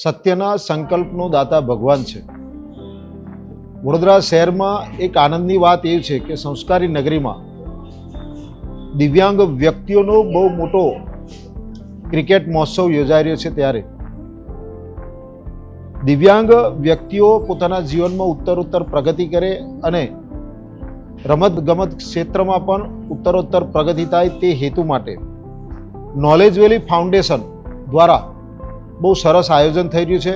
સત્યના સંકલ્પનો દાતા ભગવાન છે। વડોદરા શહેરમાં એક આનંદની વાત એ છે કે સંસ્કારી નગરીમાં દિવ્યાંગ વ્યક્તિઓનો બહુ મોટો ક્રિકેટ મહોત્સવ યોજાઈ રહ્યો છે। ત્યારે દિવ્યાંગ વ્યક્તિઓ પોતાના જીવનમાં ઉત્તરોત્તર પ્રગતિ કરે અને રમત ગમત ક્ષેત્રમાં પણ ઉત્તરોત્તર પ્રગતિ થાય તે હેતુ માટે નોલેજ વેલી ફાઉન્ડેશન દ્વારા બહુ સરસ આયોજન થઈ રહ્યું છે।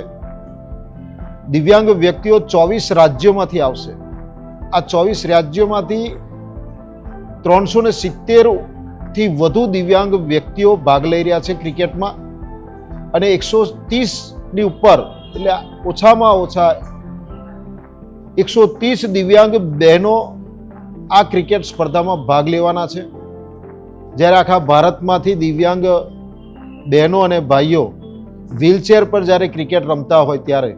દિવ્યાંગ વ્યક્તિઓ 24 રાજ્યોમાંથી આવશે। આ 24 રાજ્યોમાંથી 370 થી વધુ દિવ્યાંગ વ્યક્તિઓ ભાગ લઈ રહ્યા છે ક્રિકેટમાં અને 130 ની ઉપર એટલે ઓછામાં ઓછા 130 દિવ્યાંગ બહેનો આ ક્રિકેટ સ્પર્ધામાં ભાગ લેવાના છે। જ્યારે આખા ભારતમાંથી દિવ્યાંગ બહેનો અને ભાઈઓ વ્હીલચેર પર જ્યારે ક્રિકેટ રમતા હોય ત્યારે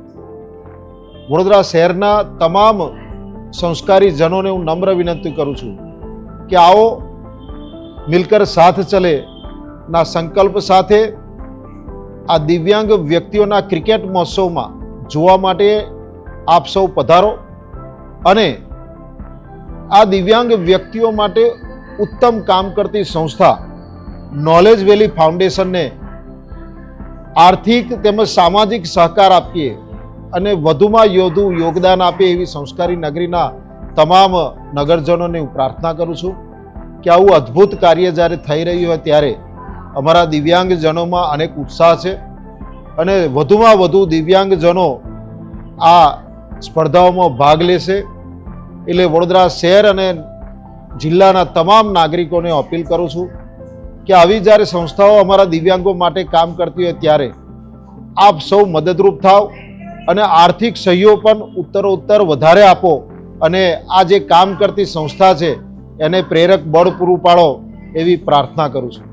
વડોદરા શહેરના તમામ સંસ્કારી જનોને હું નમ્ર વિનંતી કરું છું કે આવો મિલકર સાથ ચલે ના સંકલ્પ સાથે આ દિવ્યાંગ વ્યક્તિઓના ક્રિકેટ મહોત્સવમાં જોવા માટે આપ સૌ પધારો અને આ દિવ્યાંગ વ્યક્તિઓ માટે ઉત્તમ કામ કરતી સંસ્થા નોલેજ વેલી ફાઉન્ડેશનને આર્થિક તેમજ સામાજિક સહકાર આપીએ અને વધુમાં વધુ યોગદાન આપે એવી સંસ્કારી નગરીના તમામ નગરજનોને હું પ્રાર્થના કરું છું કે આવું અદ્ભુત કાર્ય જ્યારે થઈ રહ્યું હોય ત્યારે અમારા દિવ્યાંગજનોમાં અનેક ઉત્સાહ છે અને વધુમાં વધુ દિવ્યાંગજનો આ સ્પર્ધાઓમાં ભાગ લેશે। એટલે વડોદરા શહેર અને જિલ્લાના તમામ નાગરિકોને અપીલ કરું છું કે આવી જ્યારે સંસ્થાઓ અમારા દિવ્યાંગો માટે કામ કરતી હોય ત્યારે આપ સૌ મદદરૂપ થાવ અને આર્થિક સહયોગ પણ ઉત્તરોત્તર વધારે આપો અને આ જે કામ કરતી સંસ્થા છે એને પ્રેરક બળ પૂરું પાડો એવી પ્રાર્થના કરું છું।